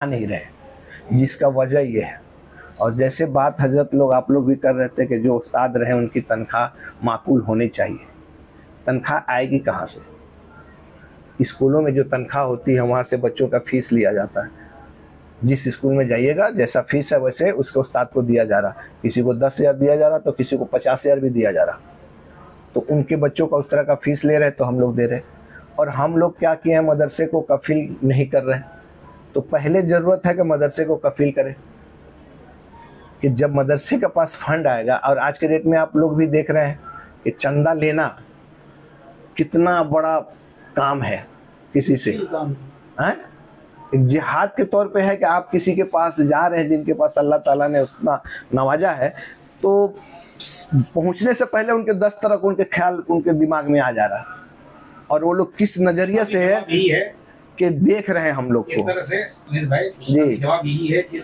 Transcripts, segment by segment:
नहीं रहे, जिसका वजह ये है। और जैसे बात हजरत लोग आप लोग भी कर रहे थे कि जो उस्ताद रहे उनकी तनख्वाह माकूल होनी चाहिए। तनख्वाह आएगी कहाँ से? स्कूलों में जो तनख्वाह होती है वहाँ से बच्चों का फीस लिया जाता है। जिस स्कूल में जाइएगा जैसा फीस है वैसे उसके उस्ताद को दिया जा रहा। किसी को 10,000 दिया जा रहा तो किसी को 50,000 भी दिया जा रहा। तो उनके बच्चों का उस तरह का फीस ले रहे तो हम लोग दे रहे। और हम लोग क्या किए हैं, मदरसे को कफील नहीं कर रहे। तो पहले ज़रूरत है कि मदरसे को कफील करें, कि जब मदरसे के पास फंड आएगा। और आज के डेट में आप लोग भी देख रहे हैं कि चंदा लेना कितना बड़ा काम है किसी से, हैं? एक जिहाद के तौर पे है कि आप किसी के पास जा रहे हैं जिनके पास अल्लाह ताला ने उतना नवाजा है, तो पहुंचने से पहले उनके 10 तरह उनके ख्याल उनके दिमाग में आ जा रहा है। और वो लोग किस नजरिए से है कि देख रहे हैं हम लोग को। तरह से भाई जी जवाब यही है कि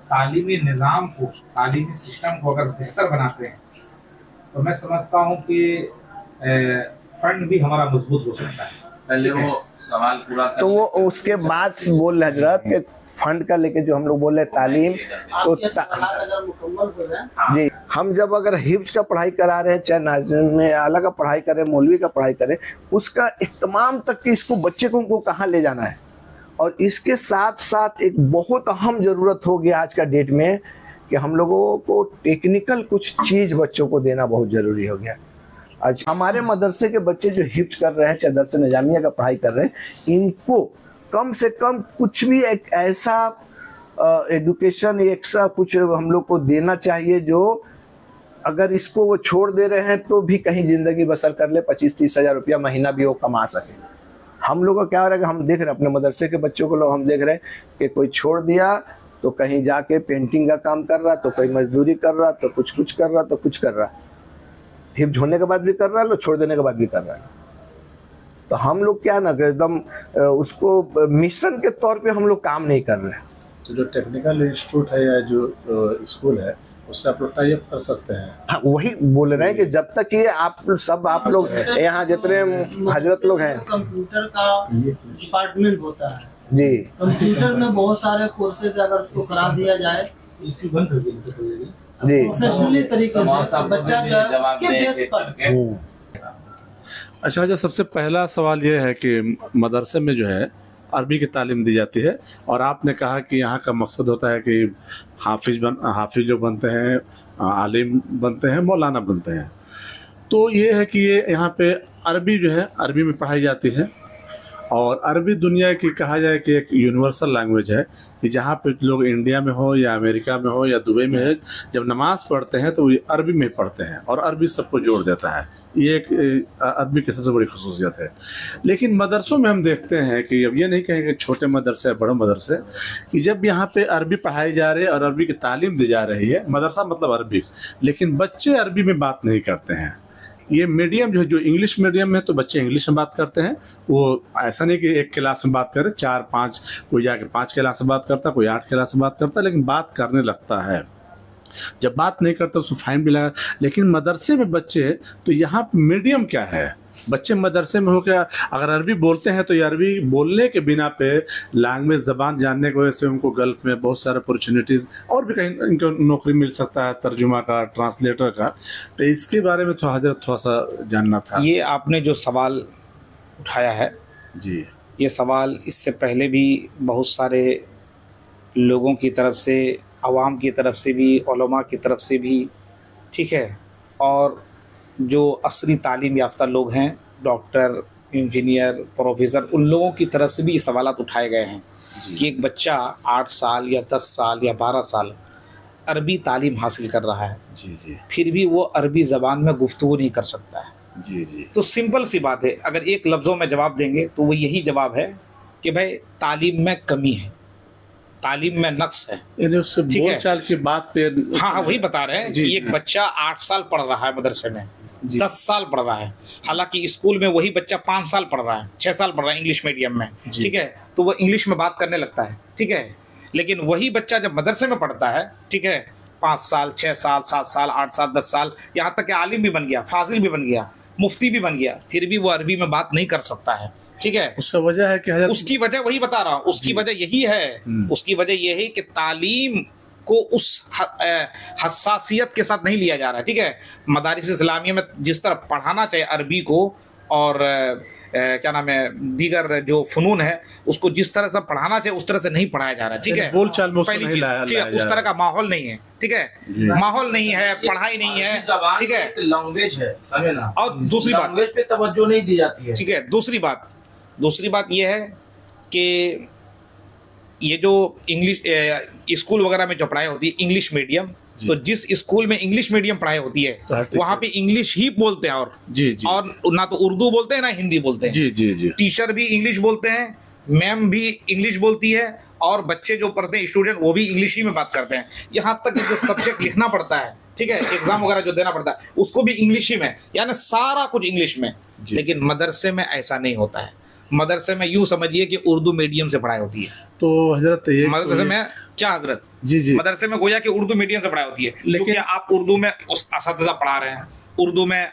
तालीमी निज़ाम को, तालीमी सिस्टम को अगर बेहतर बनाते हैं तो मैं समझता हूँ कि फंड भी हमारा मजबूत हो सकता है। पहले वो सवाल पूरा कर तो वो उसके बाद बोल रहे हजरत के फंड का लेके जो हम लोग बोल रहे तालीम तो मुकम्मल हो जाए। जी, हम जब अगर हिफ्ज का पढ़ाई करा रहे हैं, चाहे नाज़रीन में आला का पढ़ाई करें, मौलवी का पढ़ाई करें, उसका इत्माम तक कि इसको बच्चे को हमको कहाँ ले जाना है। और इसके साथ साथ एक बहुत अहम ज़रूरत हो गया आज का डेट में कि हम लोगों को टेक्निकल कुछ चीज़ बच्चों को देना बहुत ज़रूरी हो गया। आज हमारे मदरसे के बच्चे जो हिफ्ज कर रहे हैं, चाहे दर्स निजामिया का पढ़ाई कर रहे हैं, इनको कम से कम कुछ भी एक ऐसा एजुकेशन, एक सा कुछ हम लोग को देना चाहिए जो अगर इसको वो छोड़ दे रहे हैं तो भी कहीं ज़िंदगी बसर कर ले, 25-30 हज़ार रुपया महीना भी वो कमा सके। हम लोग का क्या हो रहा है कि हम देख रहे हैं अपने मदरसे के बच्चों को, लोग हम देख रहे हैं कि कोई छोड़ दिया तो कहीं जाके पेंटिंग का काम कर रहा, तो कोई मजदूरी कर रहा, तो कुछ कर रहा, तो कुछ कर रहा। हिफ्ज होने के बाद भी कर रहा है, छोड़ देने के बाद भी कर रहा है। तो हम लोग क्या ना एकदम उसको मिशन के तौर पे हम लोग काम नहीं कर रहे हैं। तो जो टेक्निकल इंस्टीट्यूट है या जो स्कूल है उससे आप लोग टाई अप कर सकते हैं। हाँ, वही बोल रहे हैं कि जब तक ये आप लोग यहाँ जितने हजरत लोग हैं, कंप्यूटर का डिपार्टमेंट होता है जी, कंप्यूटर में बहुत सारे कोर्सेज अगर उसको करा दिया जाए जी, प्रोफेशनली तरीके से बच्चा जो है उसके बेस पर। अच्छा, सबसे पहला सवाल ये है कि मदरसे में जो है अरबी की तालीम दी जाती है और आपने कहा कि यहाँ का मकसद होता है कि हाफिज जो बनते हैं, आलिम बनते हैं, मौलाना बनते हैं। तो ये है कि ये यहाँ पे अरबी जो है अरबी में पढ़ाई जाती है। और अरबी दुनिया की कहा जाए कि एक यूनिवर्सल लैंग्वेज है कि जहाँ पे लोग इंडिया में हो या अमेरिका में हो या दुबई में है, जब नमाज़ पढ़ते हैं तो ये अरबी में पढ़ते हैं और अरबी सबको जोड़ देता है। ये एक अरबी की सबसे बड़ी खसूसियत है। लेकिन मदरसों में हम देखते हैं कि अब ये नहीं कहेंगे छोटे मदरसे बड़े मदरसे, कि जब यहाँ पे अरबी पढ़ाई जा रही है और अरबी की तालीम दी जा रही है, मदरसा मतलब अरबी, लेकिन बच्चे अरबी में बात नहीं करते हैं। ये मीडियम जो इंग्लिश मीडियम है तो बच्चे इंग्लिश में बात करते हैं। वो ऐसा नहीं कि एक क्लास में बात करे, 4-5, कोई जाके 5 क्लास में बात करता, कोई 8 क्लास में बात करता, लेकिन बात करने लगता है। जब बात नहीं करता उसको फाइन भी लगा। लेकिन मदरसे में बच्चे तो यहाँ मीडियम क्या है, बच्चे मदरसे में हो क्या अगर अरबी बोलते हैं तो ये अरबी बोलने के बिना पे लैंग्वेज ज़बान जानने की वजह से उनको गल्फ में बहुत सारे अपॉर्चुनिटीज़ और भी कहीं इनको नौकरी मिल सकता है, तर्जुमा का, ट्रांसलेटर का। तो इसके बारे में तो हजरत थोड़ा सा जानना था। ये आपने जो सवाल उठाया है जी, ये सवाल इससे पहले भी बहुत सारे लोगों की तरफ से, अवाम की तरफ से भी, उलमा की तरफ से भी, ठीक है, और जो असली तालीम याफ्ता लोग हैं, डॉक्टर, इंजीनियर, प्रोफेसर, उन लोगों की तरफ से भी ये सवालात उठाए गए हैं कि एक बच्चा 8 साल या 10 साल या 12 साल अरबी तालीम हासिल कर रहा है, जी, फिर भी वो अरबी ज़बान में गुफ्तगू नहीं कर सकता है। जी। तो सिंपल सी बात है, अगर एक लफ्ज़ों में जवाब देंगे तो वो यही जवाब है कि भाई तालीम में कमी है, तालीम में नक्स है। यानी उससे बोलचाल की बात पे हाँ, वही बता रहे हैं कि एक बच्चा 8 साल पढ़ रहा है मदरसे में, 10 साल पढ़ रहा है, हालांकि स्कूल में वही बच्चा 5 साल पढ़ रहा है, 6 साल पढ़ रहा है इंग्लिश मीडियम में, ठीक है, तो वो इंग्लिश में बात करने लगता है, ठीक है। लेकिन वही बच्चा जब मदरसे में पढ़ता है, ठीक है, 5 साल, 6 साल, 7 साल, 8 साल, 10 साल, यहाँ तक कि आलिम भी बन गया, फाजिल भी बन गया, मुफ्ती भी बन गया, फिर भी वो अरबी में बात नहीं कर सकता है। ठीक है। उसका वजह है कि हजरत उसकी वजह वही बता रहा हूँ, उसकी वजह यही है, उसकी वजह यह है कि तालीम को उस हसासियत के साथ नहीं लिया जा रहा है, ठीक है। मदारिस इस्लामिया में जिस तरह पढ़ाना चाहिए अरबी को और क्या नाम है दीगर जो फनून है उसको जिस तरह से पढ़ाना चाहिए उस तरह से नहीं पढ़ाया जा रहा है, ठीक है। बोलचाल में उसको पहली नहीं चीज, लाया ठीक है, उस तरह का माहौल नहीं है, ठीक है, माहौल नहीं है, पढ़ाई नहीं है, ठीक है, लैंग्वेज है, समझे ना। और दूसरी बात, लैंग्वेज पे तवज्जो नहीं दी जाती है, ठीक है। दूसरी बात ये है कि ये जो इंग्लिश स्कूल वगैरह में जो पढ़ाई होती है इंग्लिश मीडियम, तो जिस स्कूल में इंग्लिश मीडियम पढ़ाई होती है वहाँ पे इंग्लिश ही बोलते हैं, और जी जी, और ना तो उर्दू बोलते हैं ना हिंदी बोलते हैं, जी जी जी, टीचर भी इंग्लिश बोलते हैं, मैम भी इंग्लिश बोलती है, और बच्चे जो पढ़ते हैं स्टूडेंट वो भी इंग्लिश ही में बात करते हैं। यहाँ तक कि जो सब्जेक्ट लिखना पड़ता है, ठीक है, एग्जाम वगैरह जो देना पड़ता है उसको भी इंग्लिश ही में, यानी सारा कुछ इंग्लिश में। लेकिन मदरसे में ऐसा नहीं होता है। मदरसे में यूं समझिए कि उर्दू मीडियम से पढ़ाई होती है। तो हजरत ये मदरसे में क्या हजरत, जी जी, मदरसे में गोया कि उर्दू मीडियम से पढ़ाई होती है, लेकिन आप उर्दू में उस असातिज़ा पढ़ा रहे हैं, उर्दू में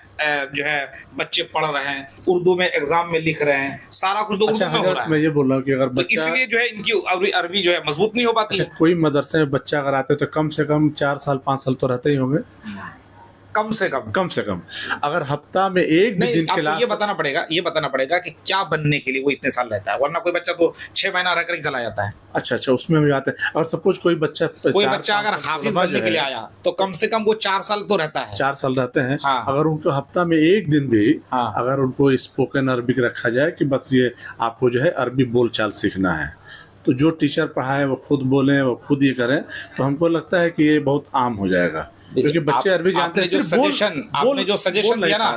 जो है बच्चे पढ़ रहे हैं, उर्दू में एग्जाम में लिख रहे हैं, सारा कुछ तो उर्दू में हो रहा है। मैं ये बोल रहा हूँ कि अगर तो इसलिए जो है इनकी अरबी जो है मजबूत नहीं हो पाती है। कोई मदरसे में बच्चा अगर आते तो कम से कम 4 साल 5 साल तो रहते ही होंगे, कम से कम। अगर हफ्ता में एक भी दिन क्लास, ये बताना पड़ेगा कि क्या बनने के लिए वो इतने साल रहता है, वरना कोई बच्चा तो 6 महीना रह कर चला जाता है। अच्छा, उसमें भी आते हैं। अगर सपोज कोई बच्चा अगर हाफिज बनने के लिए आया तो कम से कम वो 4 साल तो रहता है, 4 साल रहते हैं। हाँ। अगर उनको हफ्ता में एक दिन भी अगर उनको स्पोकन अरबिक रखा जाए कि बस ये आपको जो है अरबी बोलचाल सीखना है, तो जो टीचर पढ़ाए वो खुद बोलें, वो खुद ये करें, तो हमको लगता है कि ये बहुत आम हो जाएगा, क्योंकि बच्चे अरबी जानते हैं। आपने जो सजेशन दिया ना,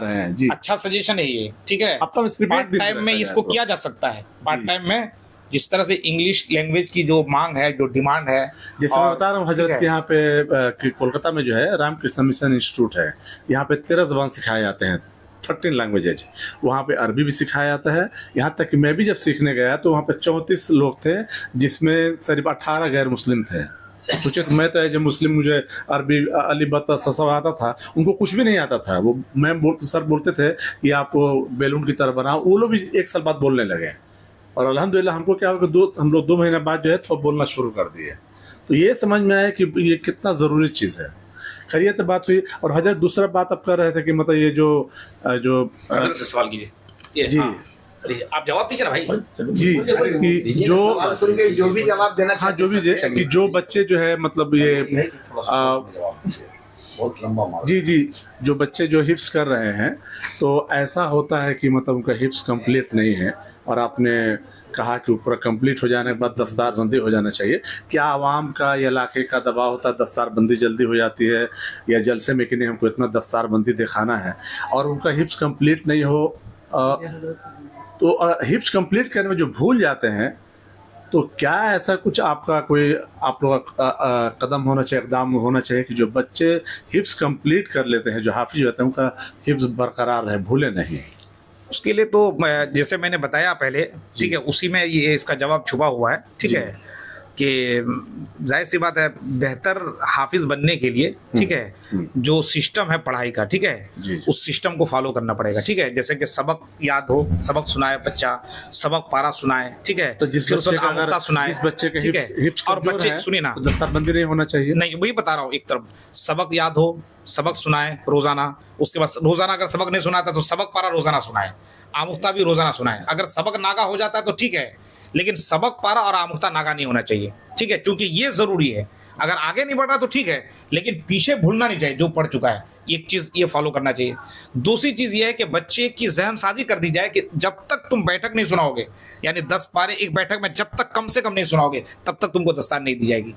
अच्छा सजेशन है ये, ठीक है। पार्ट टाइम में इसको किया जा सकता है, पार्ट टाइम में जिस तरह से इंग्लिश लैंग्वेज की जो मांग है, जो डिमांड है, जैसे मैं बता रहा हूँ हजरत के यहाँ पे कोलकाता में जो है रामकृष्ण मिशन इंस्टीट्यूट है, यहाँ पे 13 ज़बान सिखाए जाते हैं, 13 लैंग्वेजेज। वहाँ पे अरबी भी सिखाया जाता है। यहाँ तक कि मैं भी जब सीखने गया तो वहाँ पे 34 लोग थे, जिसमें करीब 18 गैर मुस्लिम थे। सोचे तो मैं तो एज ए मुस्लिम मुझे अरबी अली बता ससा आता था, उनको कुछ भी नहीं आता था। वो मैम सर बोलते थे कि आप बैलून की तरह बनाओ, वो लोग भी 1 साल बाद बोलने लगे। और अल्हम्दुलिल्लाह हमको क्या हो कि हम लोग 2 महीने बाद जो है तो बोलना शुरू कर दिए। तो ये समझ में आया कि ये कितना ज़रूरी चीज़ है। खैरियत तो बात हुई। और हजरत दूसरा बात आप कर रहे थे कि मतलब ये जो सवाल कीजिए जी, आप जवाब दीजिए ना भाई जी, कि जो भी जवाब देना, हाँ जो भी कि जो बच्चे जो है मतलब ये जी जी, जो बच्चे जो हिफ्स कर रहे हैं, तो ऐसा होता है कि मतलब उनका हिफ्स कंप्लीट नहीं है, और आपने कहा कि ऊपर कंप्लीट हो जाने के बाद दस्तारबंदी हो जाना चाहिए। क्या आवाम का या इलाके का दबाव होता है दस्तारबंदी जल्दी हो जाती है, या जलसे में कि नहीं हमको इतना दस्तारबंदी दिखाना है, और उनका हिफ्स कंप्लीट नहीं हो तो हिप्स कंप्लीट करने में जो भूल जाते हैं, तो क्या ऐसा कुछ आपका कोई आप लोग कदम होना चाहिए, इक़दाम होना चाहिए कि जो बच्चे हिप्स कंप्लीट कर लेते हैं, जो हाफिज होते हैं, उनका हिप्स बरकरार रहे, भूले नहीं? उसके लिए तो जैसे मैंने बताया पहले, ठीक है, उसी में ये इसका जवाब छुपा हुआ है, ठीक है, कि जाहिर सी बात है बेहतर हाफिज बनने के लिए, ठीक है, जो सिस्टम है पढ़ाई का, ठीक है, उस सिस्टम को फॉलो करना पड़ेगा, ठीक है। जैसे कि सबक याद हो, सबक सुनाए बच्चा, सबक पारा सुनाए, ठीक है, तो जिस बच्चे के हिप्स और बच्चे सुनिए ना, दस्तारबंदी नहीं होना चाहिए। नहीं, वही बता रहा हूँ, एक तरफ सबक याद हो, सबक सुनाए रोजाना, उसके बाद रोजाना अगर सबक नहीं सुनाता तो सबक पारा रोजाना सुनाए, आमुख्ता भी रोजाना सुनाए। अगर सबक नागा हो जाता है तो ठीक है, लेकिन सबक पारा और आमुख्ता नागा नहीं होना चाहिए, ठीक है, क्योंकि ये जरूरी है। अगर आगे नहीं बढ़ रहा तो ठीक है, लेकिन पीछे भूलना नहीं चाहिए जो पढ़ चुका है। एक चीज ये फॉलो करना चाहिए। दूसरी चीज ये है कि बच्चे की जहन साजी कर दी जाए कि जब तक तुम बैठक नहीं सुनाओगे, यानी 10 पारे एक बैठक में जब तक कम से कम नहीं सुनाओगे, तब तक तुमको दस्तार नहीं दी जाएगी।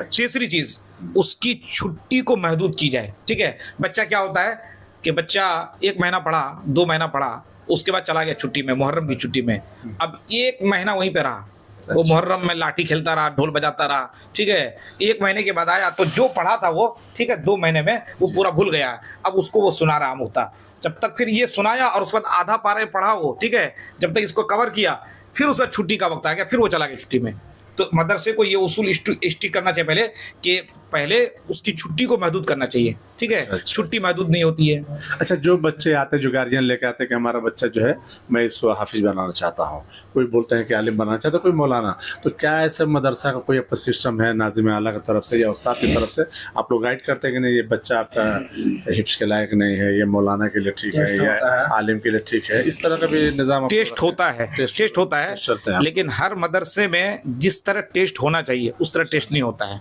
तीसरी चीज, उसकी छुट्टी को महदूद की जाए, ठीक है। बच्चा क्या होता है कि बच्चा 1 महीना पढ़ा, 2 महीना पढ़ा, उसके बाद चला गया छुट्टी में, मुहर्रम की छुट्टी में, अब 1 महीना वहीं पे रहा, वो मुहर्रम में लाठी खेलता रहा, ढोल बजाता रहा, ठीक है। 1 महीने के बाद आया तो जो पढ़ा था वो, ठीक है, 2 महीने में वो पूरा भूल गया। अब उसको वो सुना रहा मुफ्ता, जब तक फिर ये सुनाया और उसके बाद आधा पारे पढ़ा वो, ठीक है, जब तक इसको कवर किया, फिर उसका छुट्टी का वक्त आ गया, फिर वो चला गया छुट्टी में। तो मदरसे को ये उसूल स्टिक करना चाहिए पहले कि पहले उसकी छुट्टी को महदूद करना चाहिए, ठीक है। अच्छा। छुट्टी महदूद नहीं होती है। अच्छा, जो बच्चे आते हैं, जो गार्जियन लेके आते हैं कि हमारा बच्चा जो है मैं इसको हाफिज बनाना चाहता हूँ, कोई बोलते हैं कि आलिम बनाना चाहता है, कोई मौलाना, तो क्या ऐसे मदरसा का कोई आपका सिस्टम है नाज़िम आला की तरफ से या उस्ताद की तरफ से आप लोग गाइड करते हैं कि नहीं ये बच्चा आपका हिफ्ज के लायक नहीं है, ये मौलाना के लिए ठीक है या आलिम के लिए ठीक है, इस तरह का भी निज़ाम टेस्ट होता है, टेस्ट होता है, चलते हैं। लेकिन हर मदरसे में जिस तरह टेस्ट होना चाहिए उस तरह टेस्ट नहीं होता है।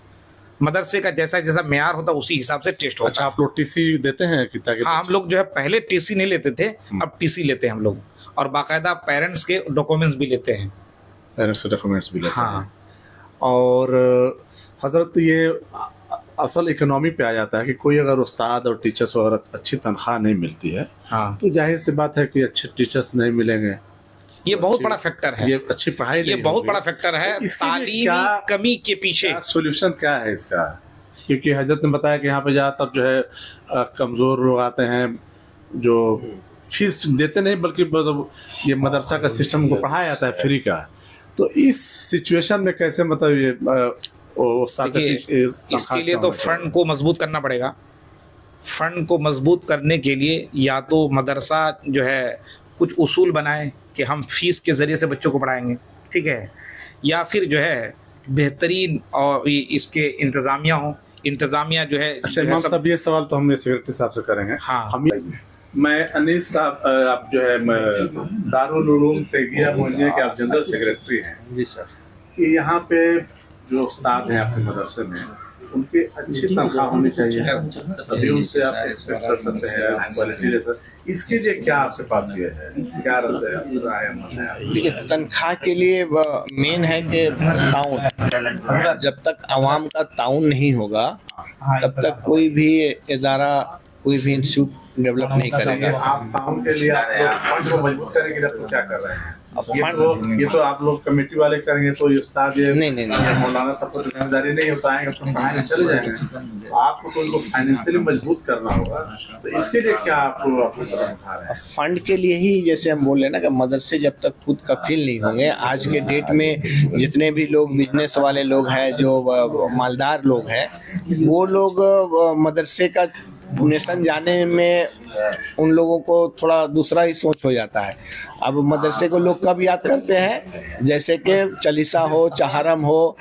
मदरसे का जैसा जैसा मेयार होता है उसी हिसाब से टेस्ट होता अच्छा, है। आप लोग टीसी देते हैं कि ताकि हाँ, हम लोग जो है पहले टीसी नहीं लेते थे, अब टीसी लेते हैं हम लोग, और बाकायदा पेरेंट्स के डॉक्यूमेंट्स भी लेते हैं। पेरेंट्स से डॉक्यूमेंट्स भी लेते हैं। हाँ, और हजरत ये असल इकोनॉमी पे आ जाता है कि कोई अगर उस्ताद और टीचर्स वगैरह अच्छी तनख्वाह नहीं मिलती है हाँ, तो जाहिर सी बात है कि अच्छे टीचर्स नहीं मिलेंगे, ये बहुत बड़ा फैक्टर है, ये अच्छी पढ़ाई ये नहीं बहुत होगी। बड़ा फैक्टर है तो इसके लिए तालीमी क्या- कमी के पीछे। सोल्यूशन क्या है इसका? क्योंकि हजरत ने बताया कि यहाँ पे ज़्यादातर जो है कमज़ोर लोग आते हैं जो फीस देते नहीं, बल्कि मतलब ये मदरसा का सिस्टम को पढ़ाया जाता है फ्री का। तो इस सिचुएशन में कैसे मतलब ये उस्ताद देखिए, की इसके लिए तो फंड को मजबूत करना पड़ेगा। फंड को मजबूत करने के लिए या तो मदरसा जो है कुछ उसूल बनाए कि हम फीस के ज़रिए से बच्चों को पढ़ाएंगे, ठीक है, या फिर जो है बेहतरीन और इसके इंतज़ामिया हो, इंतज़ामिया जो है। अच्छा इमाम साहब, ये सवाल तो हमने सेक्रेटरी साहब से करेंगे। हाँ, हम मैं अनीस साहब, आप जो है दारुल उलूम तेगिया मोहनिया के आप जनरल सेक्रेटरी हैं जी सर। कि यहाँ पे जो उस्ताद हैं आपके मदरसे में उनकी अच्छी तनख्वाह होनी चाहिए, तभी उनसे आप एक्सपेक्ट कर सकते हैं क्वालिटी ले सकते। इसके लिए क्या आपके पास ये है, क्या राय है? देखिए, तनख्वाह के लिए मेन है कि ताउन, जब तक आवाम का ताउन नहीं होगा तब तक कोई भी इदारा, कोई भी इंस्टीट्यूट डेवलप नहीं करेगा। आप ताउन के लिए आप लोग फंड को मजबूत करेंगे तो क्या कर रहे हैं? अब ये तो आप लोग कमेटी वाले करेंगे, तो ये उस्ताद ये नहीं। मौलाना सबको जिम्मेदारी नहीं हो पाएंगे, तो पढ़ाने चले जाएंगे। आपको तो उनको फाइनेंशियली मजबूत करना होगा, तो इसके लिए क्या आपको कदम उठा रहे हैं? फंड के लिए ही, जैसे हम बोल रहे हैं ना कि मदरसे जब तक खुद कफील नहीं होंगे, आज के डेट में जितने भी लोग बिजनेस वाले लोग हैं, जो मालदार लोग हैं, वो लोग मदरसे का डोनेशन जाने में उन लोगों को थोड़ा दूसरा ही सोच हो जाता है। अब मदरसे को लोग कब याद करते हैं, जैसे कि चालीसा हो, चहारम हो,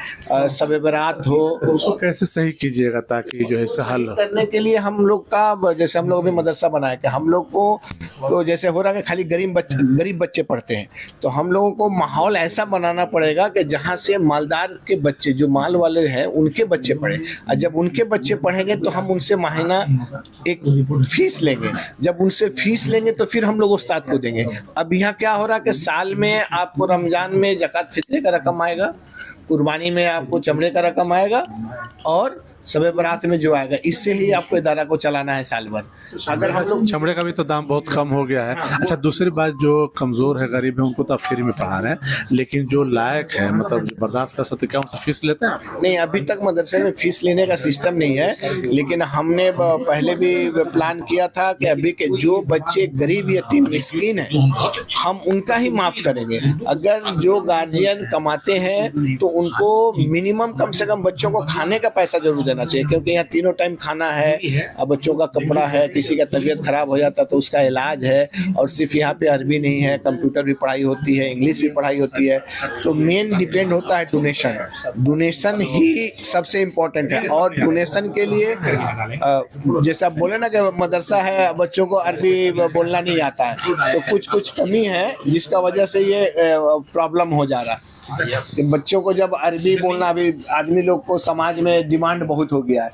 शब बरात हो। उसको कैसे सही कीजिएगा ताकि जो है इससे हल करने के लिए हम लोग का, जैसे हम लोग भी मदरसा बनाया कि हम लोग को तो जैसे हो रहा है कि खाली गरीब बच्चे पढ़ते हैं, तो हम लोगों को माहौल ऐसा बनाना पड़ेगा कि जहाँ से मालदार के बच्चे, जो माल वाले हैं, उनके बच्चे पढ़े। और जब उनके बच्चे पढ़ेंगे तो हम उनसे महीना एक फीस लेंगे, जब उनसे फीस लेंगे तो फिर हम लोग उस्ताद को देंगे। अब यहाँ क्या हो रहा है कि साल में आपको रमजान में ज़कात फित्रे का रकम आएगा, कुर्बानी में आपको चमड़े का रकम आएगा, और शब बरात में जो आएगा, इससे ही आपको इदारा को चलाना है साल भर। अगर हम लोग चमड़े का भी तो दाम बहुत कम हो गया है। अच्छा, दूसरी बात, जो कमजोर है, गरीब है, उनको तो आप फ्री में पढ़ा रहे हैं, लेकिन जो लायक है, मतलब जो बर्दाश्त कर सकते, क्या उनसे फीस लेते हैं? नहीं, अभी तक मदरसे में फीस लेने का सिस्टम नहीं है, लेकिन हमने पहले भी प्लान किया था कि अभी के जो बच्चे गरीब यतीम मिस्कीन हैं, हम उनका ही माफ़ करेंगे। अगर जो गार्जियन कमाते हैं तो उनको मिनिमम कम से कम बच्चों को खाने का पैसा जरूर देना चाहिए, क्योंकि यहाँ तीनों टाइम खाना है, अब बच्चों का कपड़ा है, किसी का तबीयत खराब हो जाता तो उसका इलाज है, और सिर्फ यहाँ पे अरबी नहीं है, कंप्यूटर भी पढ़ाई होती है, इंग्लिश भी पढ़ाई होती है। तो मेन डिपेंड होता है डोनेशन ही सबसे इम्पोर्टेंट है। और डोनेशन के लिए जैसे आप बोले ना कि मदरसा है, बच्चों को अरबी बोलना नहीं आता है, तो कुछ कमी है जिसका वजह से ये प्रॉब्लम हो जा रहा है कि बच्चों को जब अरबी बोलना, अभी आदमी लोग को समाज में डिमांड बहुत हो गया है,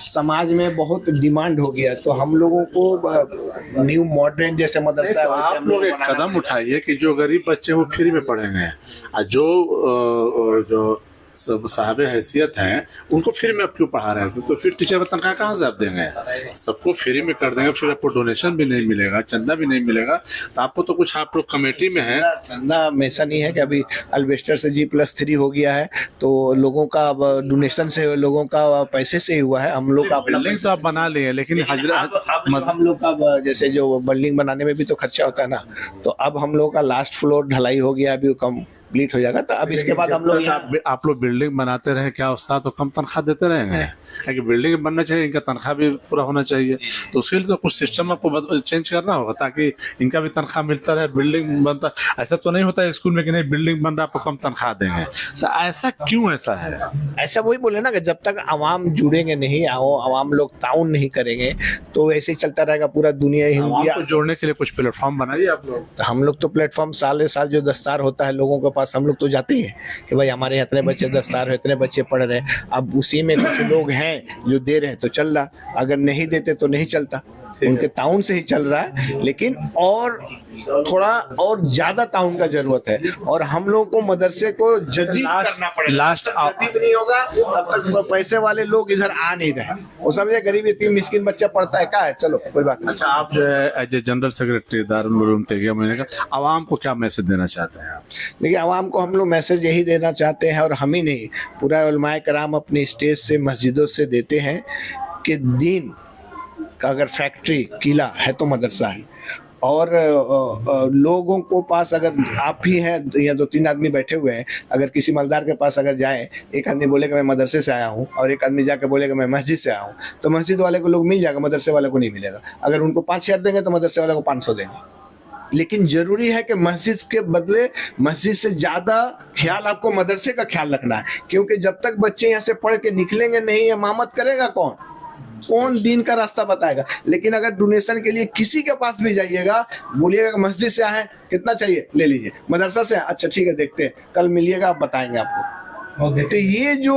समाज में बहुत डिमांड हो गया है, तो हम लोगों को न्यू मॉडर्न जैसे मदरसा है वैसे आप लोग एक कदम उठाइए कि जो गरीब बच्चे वो फ्री में पढ़ेंगे, और जो सब साहब हैसियत हैं उनको फ्री में आप क्यों पढ़ा रहे हैं? तो फिर टीचर का तनख्वाह कहाँ से आप देंगे? सबको फ्री में कर देंगे, फिर आपको डोनेशन भी नहीं मिलेगा, चंदा भी नहीं मिलेगा। तो आपको तो कुछ, आप लोग कमेटी में है, चंदा ऐसा नहीं है कि अभी अल्बेस्टर से G+3 हो गया है तो लोगों का डोनेशन से, लोगों का पैसे से ही हुआ है। हम लोग का बिल्डिंग तो आप बना लिए, लेकिन हम लोग का जैसे जो बिल्डिंग बनाने में भी तो खर्चा होता है ना, तो अब हम लोग का लास्ट फ्लोर ढलाई हो गया, अभी कम कंप्लीट हो जाएगा। तो अब इसके बाद हम लोग यहाँ आप लोग बिल्डिंग बनाते रहे, क्या उस्ताद तो कम तनख्वाह देते रहेंगे? क्योंकि बिल्डिंग बनना चाहिए, इनका तनख्वाह भी पूरा होना चाहिए, तो उसके लिए तो कुछ सिस्टम आपको चेंज करना होगा ताकि इनका भी तनख्वाह मिलता रहे, बिल्डिंग बनता। ऐसा तो नहीं होता है स्कूल में कि नहीं बिल्डिंग बन रहा आपको कम तनख्वाह देंगे, तो ऐसा क्यों ऐसा है? ऐसा वही बोले ना कि जब तक आवाम जुड़ेंगे नहीं, आवाम लोग ताउन नहीं करेंगे तो ऐसे ही चलता रहेगा पूरा दुनिया आपको जोड़ने के लिए कुछ प्लेटफॉर्म बनाइए आप लोग। तो हम लोग तो प्लेटफॉर्म साल साल जो दस्तार होता है लोगों के पास, हम लोग तो जाते हैं कि भाई हमारे यहाँ इतने बच्चे दस्तार है, इतने बच्चे पढ़ रहे हैं। अब उसी में कुछ लोग हैं जो दे रहे हैं तो चल रहा, अगर नहीं देते तो नहीं चलता, उनके ताउन से ही चल रहा है। लेकिन और थोड़ा और ज्यादा ताउन का जरूरत है, और हम लोगों को मदरसे को जदीद करना पड़ेगा। लास्ट जदीद नहीं होगा तब तक पैसे वाले लोग इधर आ नहीं रहे। वो समझे गरीब यतीम मिस्किन बच्चा पढ़ता है, क्या है, चलो कोई बात नहीं। अच्छा, आप जो है as a general secretary Darul Uloom तेगिया महीने का आवाम को क्या मैसेज देना चाहते हैं आप? देखिए, आवाम को हम लोग मैसेज यही देना चाहते हैं, और हम ही नहीं, पूरा उलमाए कराम अपनी स्टेज से मस्जिदों से देते हैं कि दीन का अगर फैक्ट्री किला है तो मदरसा है। और लोगों को पास अगर आप ही हैं या 2-3 आदमी बैठे हुए हैं, अगर किसी मालदार के पास अगर जाए, एक आदमी बोलेगा मैं मदरसे से आया हूँ और एक आदमी जाके बोलेगा मैं मस्जिद से आया हूँ, तो मस्जिद वाले को लोग मिल जाएगा, मदरसे वाले को नहीं मिलेगा। अगर उनको 5,000 देंगे तो मदरसे वाले को 500 देंगे। लेकिन जरूरी है कि मस्जिद के बदले मस्जिद से ज्यादा ख्याल आपको मदरसे का ख्याल रखना है, क्योंकि जब तक बच्चे यहाँ से पढ़ के निकलेंगे नहीं, इमामत करेगा कौन दीन का रास्ता बताएगा। लेकिन अगर डोनेशन के लिए किसी के पास भी जाइएगा, बोलिएगा मस्जिद से आए, कितना चाहिए ले लीजिए, मदरसा से, अच्छा ठीक है देखते हैं, कल मिलिएगा आप बताएंगे आपको। तो ये जो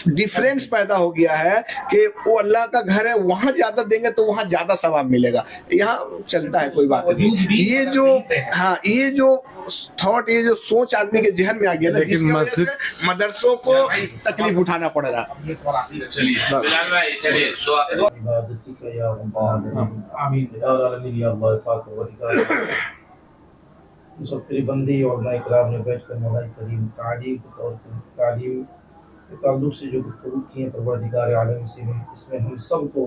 डिफरेंस पैदा हो गया है कि वो अल्लाह का घर है, वहां ज्यादा देंगे तो वहां ज्यादा सवाब मिलेगा, यहाँ चलता है, कोई बात नहीं। ये जो ये जो थॉट, ये जो सोच आदमी के जहन में आ गया, लेकिन मस्जिद मदरसों को तकलीफ उठाना पड़ रहा है। मुसफ़िर बंदी और माए कराम ने बैठ कर मौला करीम तालीम और तालीम के ताल्लुक़ से जो गुफ्तगू की है परवरदिगार आलम से, इसमें हम सब को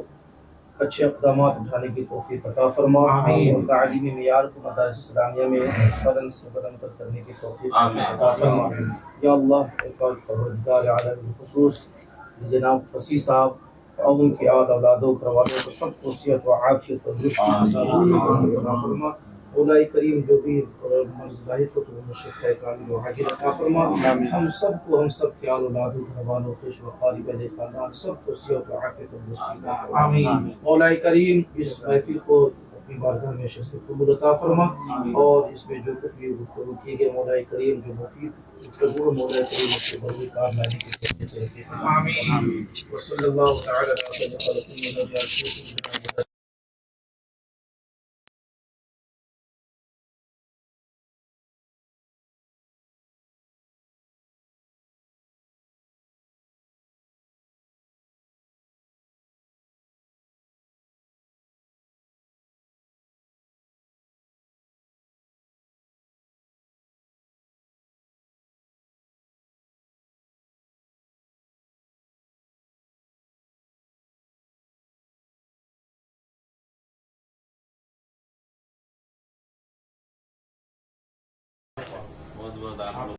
अच्छे इक़दामात उठाने की तौफ़ीक़ अता फरमा और तालीमी मेयार को मदारिस इस्लामिया में बदन से बदन पर करने की तौफ़ीक़ अता फरमा। या अल्लाह, परवरदिगार आलम ख़ुसूस जनाब फसी साहब और उनके औलादों घरवालों को सबको सेहत व आफ़ियत और फरमा। मौला करीम जो भी मर्ज़ लाहिक़ हो तो उन्हें शिफ़ा कामिल व आजिल अता फरमा। हम सब के औलादों घरवालों ख़ुश व क़ारिब अहले ख़ानदान सबको सेहत व आफ़ियत और तंदुरुस्ती अता फरमा। आमीन। मौला करीम इस महफ़िल को अपनी बारगाह में शफ़ी कबूल अता फरमा, और इसमें जो कुछ भी गुफ्तगू की गई मौला करीम जो मुफ़ीद गुफ्तगू मौला करीम उसके बड़ी कारनामे की तौफ़ीक़ से नसीब फरमा। आमीन। व सल्लल्लाहु तआला अलैहि व सल्लम।